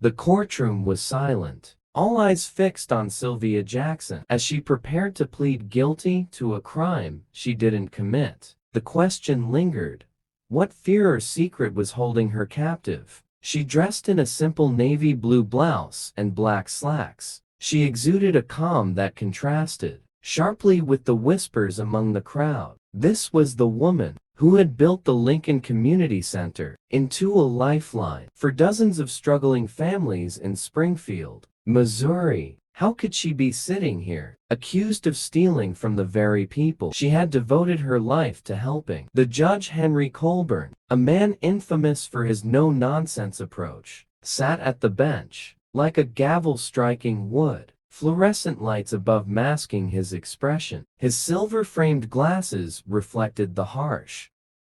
The courtroom was silent, all eyes fixed on Sylvia Jackson as she prepared to plead guilty to a crime she didn't commit. The question lingered. What fear or secret was holding her captive? She dressed in a simple navy blue blouse and black slacks. She exuded a calm that contrasted sharply with the whispers among the crowd. This was the woman who had built the Lincoln Community Center into a lifeline for dozens of struggling families in Springfield, Missouri. How could she be sitting here, accused of stealing from the very people she had devoted her life to helping? The judge, Henry Colburn, a man infamous for his no-nonsense approach, sat at the bench, like a gavel striking wood, fluorescent lights above masking his expression. His silver-framed glasses reflected the harsh.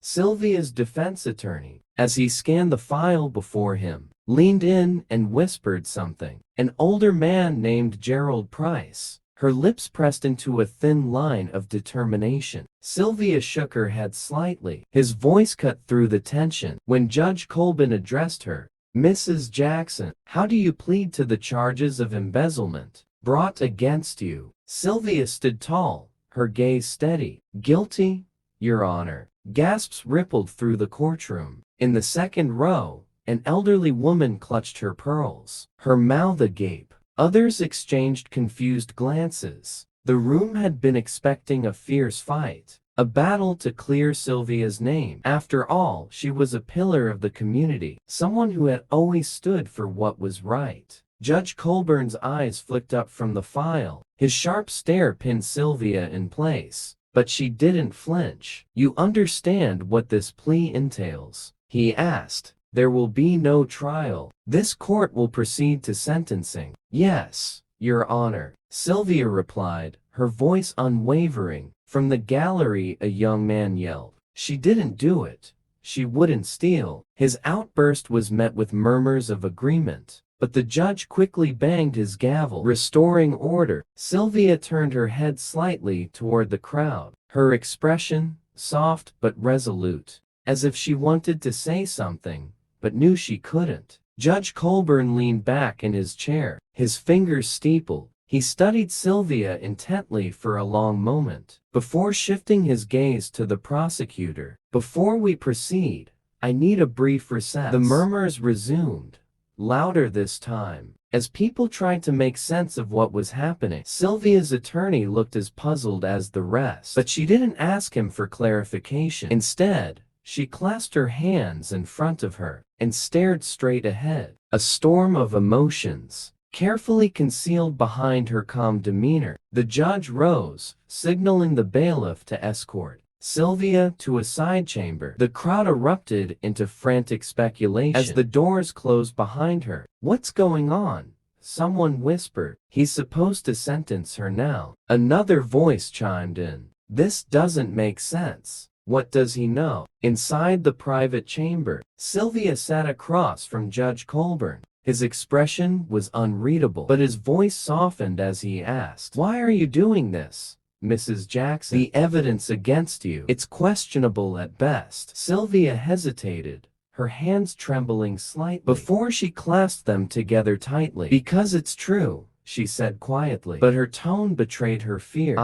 Sylvia's defense attorney, as he scanned the file before him, leaned in and whispered something. An older man named Gerald Price, her lips pressed into a thin line of determination. Sylvia shook her head slightly. His voice cut through the tension when Judge Colburn addressed her. Mrs. Jackson, how do you plead to the charges of embezzlement brought against you? Sylvia stood tall, her gaze steady. Guilty, Your Honor. Gasps rippled through the courtroom. In the second row, an elderly woman clutched her pearls, her mouth agape. Others exchanged confused glances. The room had been expecting a fierce fight, a battle to clear Sylvia's name. After all, she was a pillar of the community, someone who had always stood for what was right. Judge Colburn's eyes flicked up from the file. His sharp stare pinned Sylvia in place, but she didn't flinch. You understand what this plea entails? He asked. There will be no trial. This court will proceed to sentencing. Yes, Your Honor, Sylvia replied, her voice unwavering. From the gallery, a young man yelled. She didn't do it. She wouldn't steal. His outburst was met with murmurs of agreement, but the judge quickly banged his gavel, restoring order. Sylvia turned her head slightly toward the crowd, her expression soft but resolute, as if she wanted to say something, but knew she couldn't. Judge Colburn leaned back in his chair, his fingers steepled. He studied Sylvia intently for a long moment, before shifting his gaze to the prosecutor. Before we proceed, I need a brief recess. The murmurs resumed, louder this time, as people tried to make sense of what was happening. Sylvia's attorney looked as puzzled as the rest, but she didn't ask him for clarification. Instead, she clasped her hands in front of her and stared straight ahead, a storm of emotions carefully concealed behind her calm demeanor. The judge rose, signaling the bailiff to escort Sylvia to a side chamber. The crowd erupted into frantic speculation as the doors closed behind her. What's going on? Someone whispered. He's supposed to sentence her now. Another voice chimed in. This doesn't make sense. What does he know? Inside the private chamber, Sylvia sat across from Judge Colburn. His expression was unreadable, but his voice softened as he asked, "Why are you doing this, Mrs. Jackson? The evidence against you, it's questionable at best." Sylvia hesitated, her hands trembling slightly before she clasped them together tightly. "Because it's true," she said quietly, but her tone betrayed her fear.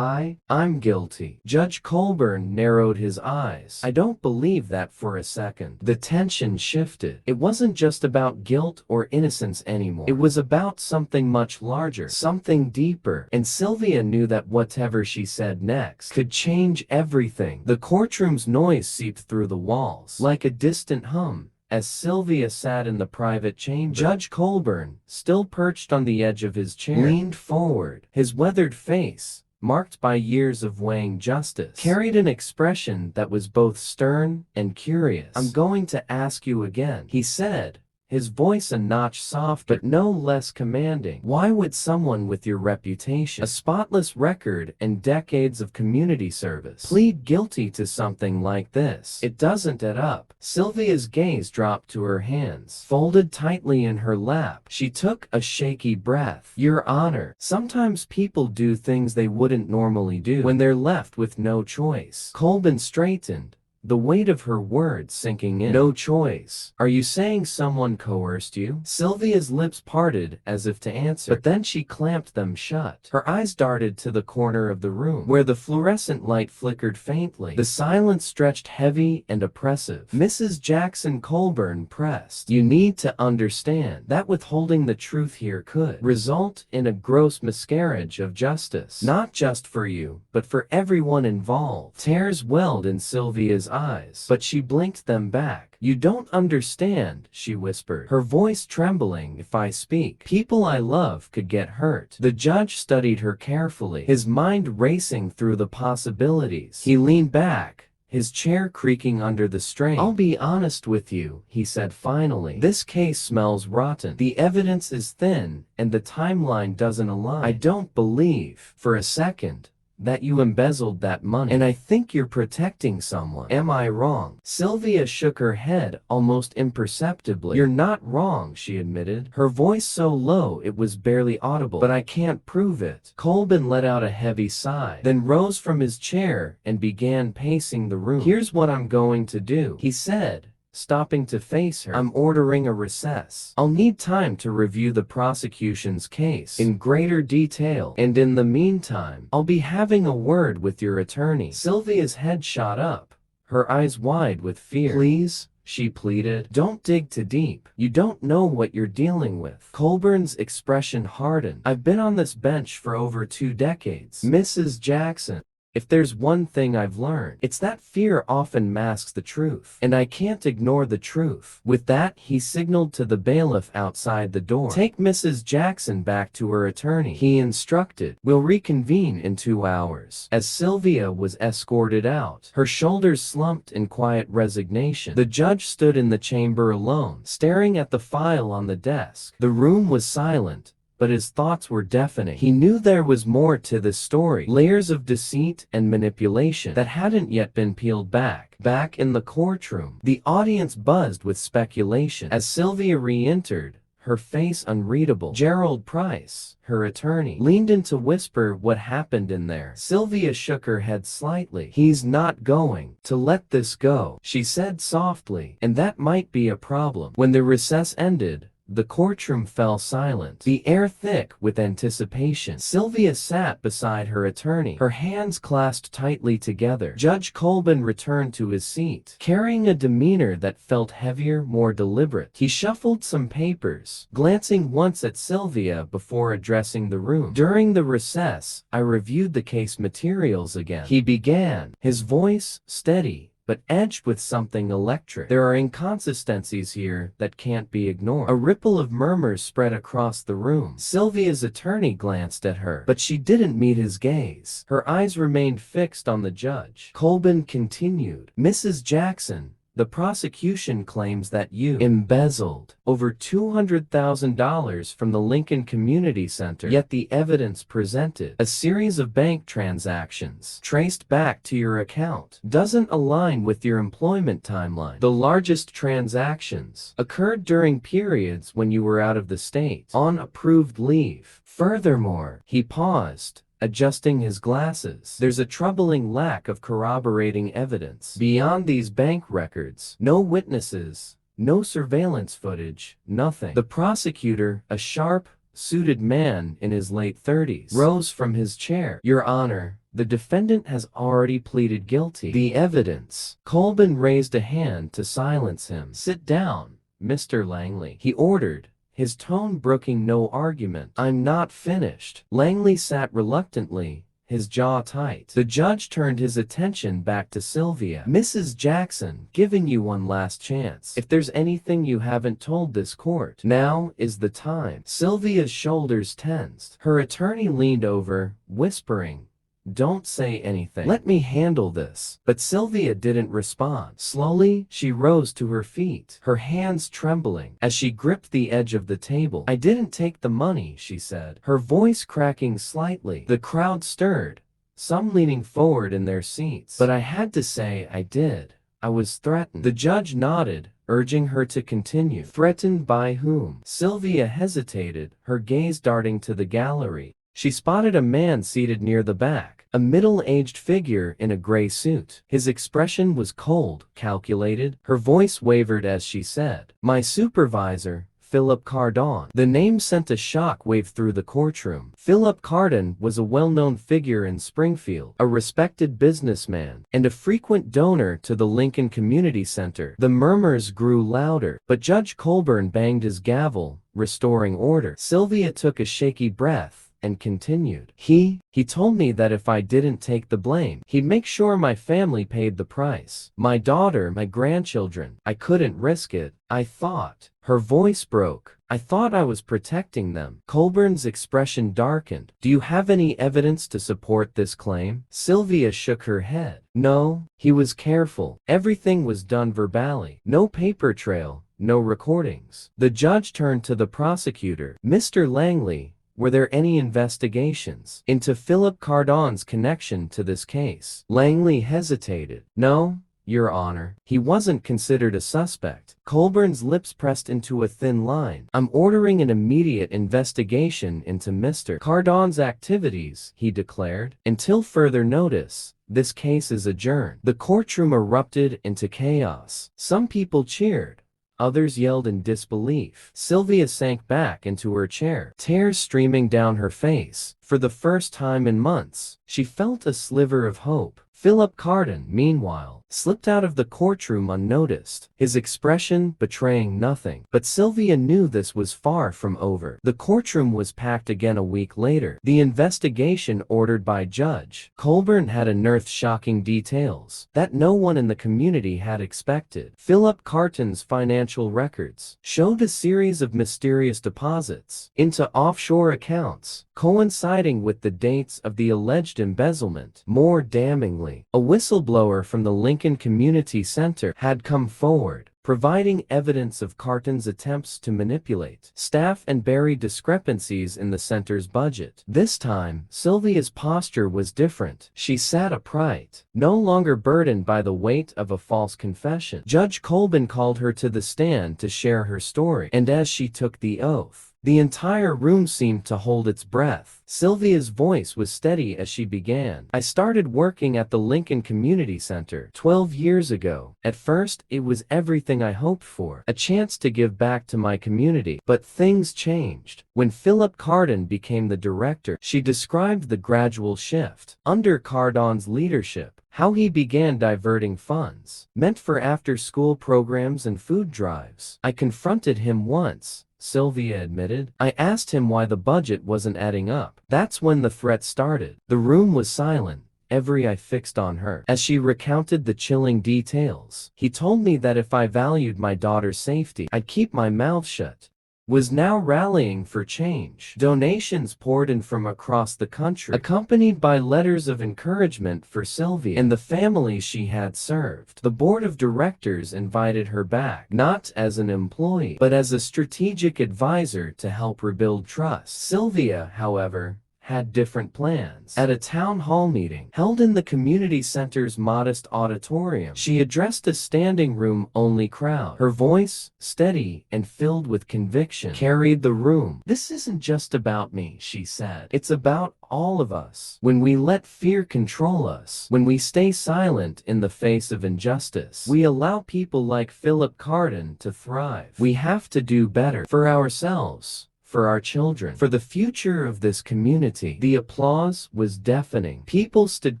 I'm guilty." Judge Colburn narrowed his eyes. "I don't believe that for a second." The tension shifted. It wasn't just about guilt or innocence anymore. It was about something much larger, something deeper, and Sylvia knew that whatever she said next could change everything. The courtroom's noise seeped through the walls, like a distant hum. As Sylvia sat in the private chamber, Judge Colburn, still perched on the edge of his chair, leaned forward. His weathered face, marked by years of weighing justice, carried an expression that was both stern and curious. "I'm going to ask you again," he said, his voice a notch softer but no less commanding. "Why would someone with your reputation, a spotless record and decades of community service, plead guilty to something like this? It doesn't add up." Sylvia's gaze dropped to her hands, folded tightly in her lap. She took a shaky breath. "Your Honor, sometimes people do things they wouldn't normally do when they're left with no choice." Colburn straightened, the weight of her words sinking in. No choice. Are you saying someone coerced you? Sylvia's lips parted as if to answer, but then she clamped them shut. Her eyes darted to the corner of the room, where the fluorescent light flickered faintly. The silence stretched heavy and oppressive. Mrs. Jackson Colburn pressed. You need to understand that withholding the truth here could result in a gross miscarriage of justice. Not just for you, but for everyone involved. Tears welled in Sylvia's eyes, but she blinked them back. You don't understand, she whispered, her voice trembling. If I speak, people I love could get hurt. The judge studied her carefully, his mind racing through the possibilities. He leaned back, his chair creaking under the strain. I'll be honest with you, he said finally. This case smells rotten. The evidence is thin, and the timeline doesn't align. I don't believe, for a second, that you embezzled that money. And I think you're protecting someone. Am I wrong? Sylvia shook her head almost imperceptibly. You're not wrong, she admitted, her voice so low it was barely audible. But I can't prove it. Colburn let out a heavy sigh, then rose from his chair and began pacing the room. Here's what I'm going to do, he said, stopping to face her. I'm ordering a recess. I'll need time to review the prosecution's case in greater detail, and in the meantime, I'll be having a word with your attorney. Sylvia's head shot up, her eyes wide with fear. Please, she pleaded, don't dig too deep. You don't know what you're dealing with. Colburn's expression hardened. I've been on this bench for over 2 decades. Mrs. Jackson, if there's one thing I've learned, it's that fear often masks the truth, and I can't ignore the truth. With that, he signaled to the bailiff outside the door. Take Mrs. Jackson back to her attorney, he instructed. We'll reconvene in 2 hours. As Sylvia was escorted out, her shoulders slumped in quiet resignation. The judge stood in the chamber alone, staring at the file on the desk. The room was silent, but his thoughts were deafening. He knew there was more to this story, layers of deceit and manipulation that hadn't yet been peeled back. Back in the courtroom, the audience buzzed with speculation. As Sylvia re-entered, her face unreadable, Gerald Price, her attorney, leaned in to whisper what happened in there. Sylvia shook her head slightly. He's not going to let this go, she said softly, and that might be a problem. When the recess ended, the courtroom fell silent, the air thick with anticipation. Sylvia sat beside her attorney, her hands clasped tightly together. Judge Colburn returned to his seat, carrying a demeanor that felt heavier, more deliberate. He shuffled some papers, glancing once at Sylvia before addressing the room. During the recess, I reviewed the case materials again, he began, his voice steady but edged with something electric. There are inconsistencies here that can't be ignored. A ripple of murmurs spread across the room. Sylvia's attorney glanced at her, but she didn't meet his gaze. Her eyes remained fixed on the judge. Colburn continued, Mrs. Jackson, the prosecution claims that you embezzled over $200,000 from the Lincoln Community Center, yet the evidence presented, a series of bank transactions traced back to your account, doesn't align with your employment timeline. The largest transactions occurred during periods when you were out of the state, on approved leave. Furthermore, he paused, adjusting his glasses. There's a troubling lack of corroborating evidence. Beyond these bank records, no witnesses, no surveillance footage, nothing. The prosecutor, a sharp, suited man in his late 30s, rose from his chair. Your Honor, the defendant has already pleaded guilty. The evidence. Colburn raised a hand to silence him. Sit down, Mr. Langley, he ordered, his tone brooking no argument. I'm not finished. Langley sat reluctantly, his jaw tight. The judge turned his attention back to Sylvia. Mrs. Jackson, giving you one last chance. If there's anything you haven't told this court, now is the time. Sylvia's shoulders tensed. Her attorney leaned over, whispering, don't say anything. Let me handle this. But Sylvia didn't respond. Slowly, she rose to her feet, her hands trembling as she gripped the edge of the table. I didn't take the money, she said, her voice cracking slightly. The crowd stirred, some leaning forward in their seats. But I had to say I did. I was threatened. The judge nodded, urging her to continue. Threatened by whom? Sylvia hesitated, her gaze darting to the gallery. She spotted a man seated near the back, a middle-aged figure in a gray suit. His expression was cold, calculated. Her voice wavered as she said, "My supervisor, Philip Cardon." The name sent a shock wave through the courtroom. Philip Cardon was a well-known figure in Springfield, a respected businessman, and a frequent donor to the Lincoln Community Center. The murmurs grew louder, but Judge Colburn banged his gavel, restoring order. Sylvia took a shaky breath and continued. He told me that if I didn't take the blame, he'd make sure my family paid the price. My daughter, my grandchildren. I couldn't risk it. I thought." Her voice broke. "I thought I was protecting them." Colburn's expression darkened. "Do you have any evidence to support this claim?" Sylvia shook her head. "No." He was careful. "Everything was done verbally. No paper trail, no recordings." The judge turned to the prosecutor. "Mr. Langley, were there any investigations into Philip Cardon's connection to this case?" Langley hesitated. "No, Your Honor. He wasn't considered a suspect." Colburn's lips pressed into a thin line. "I'm ordering an immediate investigation into Mr. Cardon's activities," he declared. "Until further notice, this case is adjourned." The courtroom erupted into chaos. Some people cheered. Others yelled in disbelief. Sylvia sank back into her chair, tears streaming down her face. For the first time in months, she felt a sliver of hope. Philip Cardon, meanwhile, slipped out of the courtroom unnoticed, his expression betraying nothing. But Sylvia knew this was far from over. The courtroom was packed again a week later. The investigation ordered by Judge Colburn had unearthed shocking details that no one in the community had expected. Philip Cardon's financial records showed a series of mysterious deposits into offshore accounts, coinciding with the dates of the alleged embezzlement. More damningly, a whistleblower from the Lincoln Community Center had come forward, providing evidence of Cardon's attempts to manipulate staff and bury discrepancies in the center's budget. This time, Sylvia's posture was different. She sat upright, no longer burdened by the weight of a false confession. Judge Colburn called her to the stand to share her story, and as she took the oath, the entire room seemed to hold its breath. Sylvia's voice was steady as she began. "I started working at the Lincoln Community Center 12 years ago. At first, it was everything I hoped for, a chance to give back to my community. But things changed when Philip Cardon became the director." She described the gradual shift under Cardon's leadership, how he began diverting funds meant for after-school programs and food drives. "I confronted him once," Sylvia admitted. "I asked him why the budget wasn't adding up. That's when the threat started." The room was silent, every eye fixed on her. As she recounted the chilling details, "He told me that if I valued my daughter's safety, I'd keep my mouth shut." Was now rallying for change. Donations poured in from across the country, accompanied by letters of encouragement for Sylvia and the families she had served. The board of directors invited her back, not as an employee, but as a strategic advisor to help rebuild trust. Sylvia, however, had different plans. At a town hall meeting held in the community center's modest auditorium, she addressed a standing room-only crowd. Her voice, steady and filled with conviction, carried the room. "This isn't just about me," she said. "It's about all of us. When we let fear control us, when we stay silent in the face of injustice, we allow people like Philip Cardon to thrive. We have to do better for ourselves, for our children, for the future of this community." The applause was deafening. People stood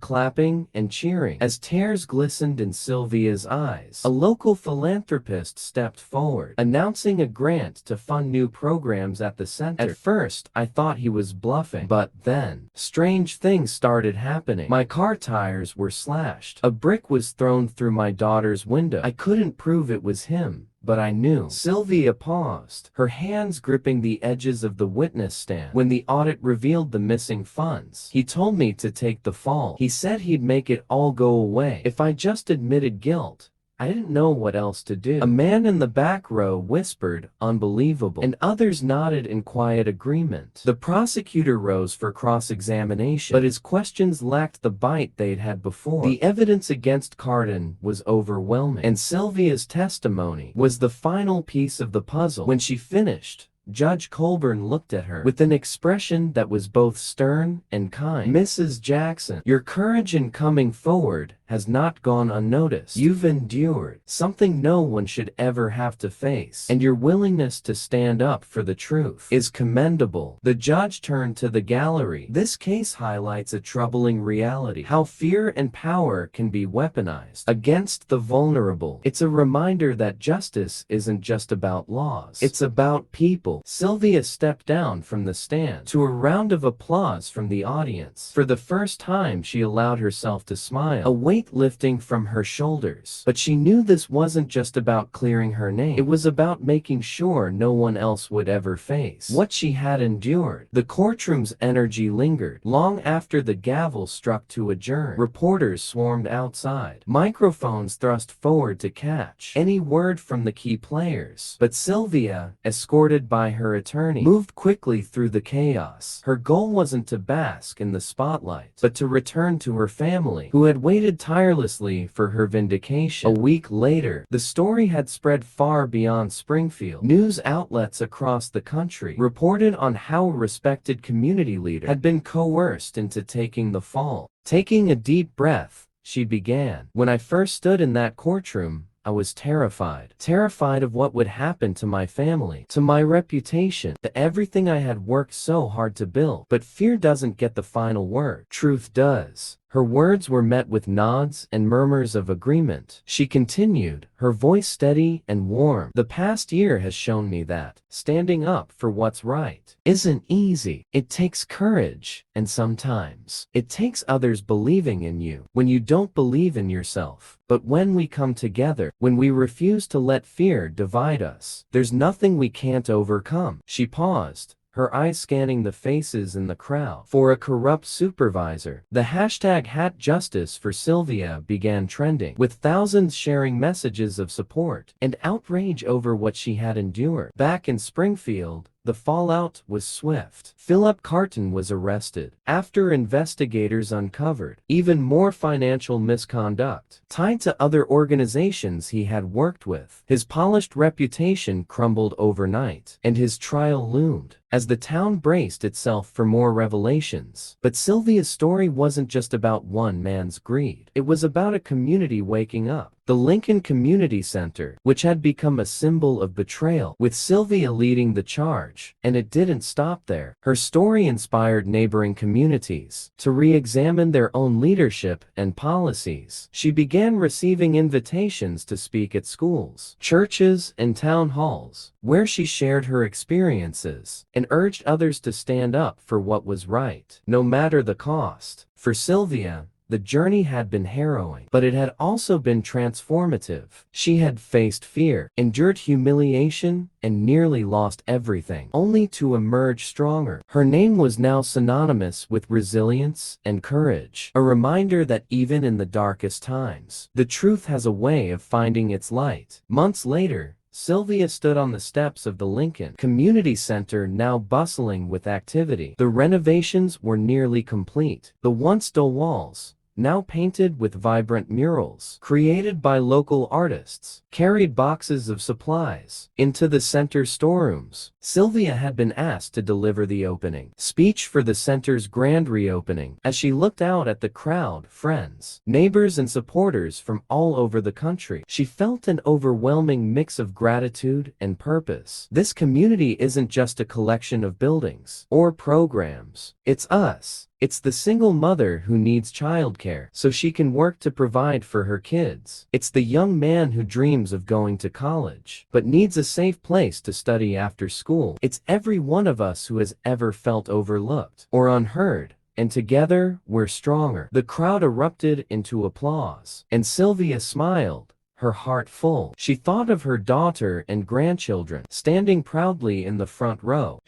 clapping and cheering as tears glistened in Sylvia's eyes. A local philanthropist stepped forward, announcing a grant to fund new programs at the center. "At first, I thought he was bluffing, but then strange things started happening. My car tires were slashed. A brick was thrown through my daughter's window. I couldn't prove it was him, but I knew." Sylvia paused, her hands gripping the edges of the witness stand. "When the audit revealed the missing funds, he told me to take the fall. He said he'd make it all go away if I just admitted guilt. I didn't know what else to do." A man in the back row whispered, "Unbelievable," and others nodded in quiet agreement. The prosecutor rose for cross-examination, but his questions lacked the bite they'd had before. The evidence against Cardon was overwhelming, and Sylvia's testimony was the final piece of the puzzle. When she finished, Judge Colburn looked at her with an expression that was both stern and kind. "Mrs. Jackson, your courage in coming forward has not gone unnoticed. You've endured something no one should ever have to face, and your willingness to stand up for the truth is commendable." The judge turned to the gallery. "This case highlights a troubling reality: how fear and power can be weaponized against the vulnerable. It's a reminder that justice isn't just about laws, it's about people." Sylvia stepped down from the stand to a round of applause from the audience. For the first time, she allowed herself to smile, a weight lifting from her shoulders. But she knew this wasn't just about clearing her name. It was about making sure no one else would ever face what she had endured. The courtroom's energy lingered long after the gavel struck to adjourn. Reporters swarmed outside, microphones thrust forward to catch any word from the key players. But Sylvia, escorted by her attorney, moved quickly through the chaos. Her goal wasn't to bask in the spotlight, but to return to her family, who had waited tirelessly for her vindication. A week later, the story had spread far beyond Springfield. News outlets across the country reported on how a respected community leader had been coerced into taking the fall. Taking a deep breath, she began. "When I first stood in that courtroom, I was terrified. Terrified of what would happen to my family, to my reputation, to everything I had worked so hard to build. But fear doesn't get the final word. Truth does." Her words were met with nods and murmurs of agreement. She continued, her voice steady and warm. "The past year has shown me that standing up for what's right isn't easy. It takes courage, and sometimes it takes others believing in you when you don't believe in yourself. But when we come together, when we refuse to let fear divide us, there's nothing we can't overcome." She paused, her eyes scanning the faces in the crowd for a corrupt supervisor. The hashtag #HatJustice for Sylvia began trending, with thousands sharing messages of support and outrage over what she had endured. Back in Springfield, the fallout was swift. Philip Carton was arrested after investigators uncovered even more financial misconduct tied to other organizations he had worked with. His polished reputation crumbled overnight, and his trial loomed as the town braced itself for more revelations. But Sylvia's story wasn't just about one man's greed. It was about a community waking up. The Lincoln Community Center, which had become a symbol of betrayal, with Sylvia leading the charge. And it didn't stop there. Her story inspired neighboring communities to re-examine their own leadership and policies. She began receiving invitations to speak at schools, churches, and town halls, where she shared her experiences and urged others to stand up for what was right, no matter the cost. For Sylvia, the journey had been harrowing, but it had also been transformative. She had faced fear, endured humiliation, and nearly lost everything, only to emerge stronger. Her name was now synonymous with resilience and courage, a reminder that even in the darkest times, the truth has a way of finding its light. Months later, Sylvia stood on the steps of the Lincoln Community Center, now bustling with activity. The renovations were nearly complete. The once dull walls, now painted with vibrant murals created by local artists, carried boxes of supplies into the center storerooms. Sylvia had been asked to deliver the opening speech for the center's grand reopening. As she looked out at the crowd, friends, neighbors, and supporters from all over the country, she felt an overwhelming mix of gratitude and purpose. This community isn't just a collection of buildings or programs. It's us. It's the single mother who needs childcare so she can work to provide for her kids. It's the young man who dreams of going to college but needs a safe place to study after school. It's every one of us who has ever felt overlooked or unheard. And together, we're stronger. The crowd erupted into applause, and Sylvia smiled, her heart full. She thought of her daughter and grandchildren standing proudly in the front row.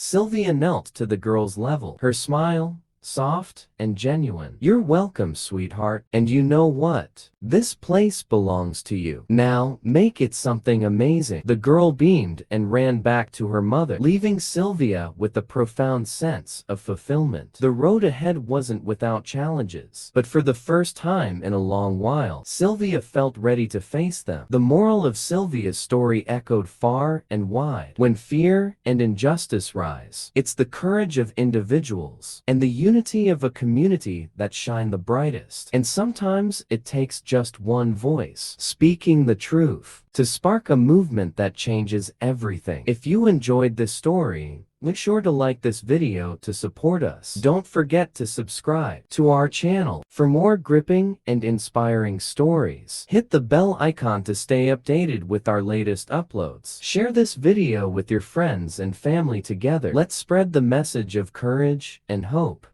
Sylvia knelt to the girl's level, her smile soft and genuine. "You're welcome, sweetheart. And you know what? This place belongs to you. Now, make it something amazing." The girl beamed and ran back to her mother, leaving Sylvia with a profound sense of fulfillment. The road ahead wasn't without challenges, but for the first time in a long while, Sylvia felt ready to face them. The moral of Sylvia's story echoed far and wide. When fear and injustice rise, it's the courage of individuals and the unity of a community that shine the brightest. And sometimes it takes just one voice, speaking the truth, to spark a movement that changes everything. If you enjoyed this story, make sure to like this video to support us. Don't forget to subscribe to our channel for more gripping and inspiring stories. Hit the bell icon to stay updated with our latest uploads. Share this video with your friends and family together. Let's spread the message of courage and hope.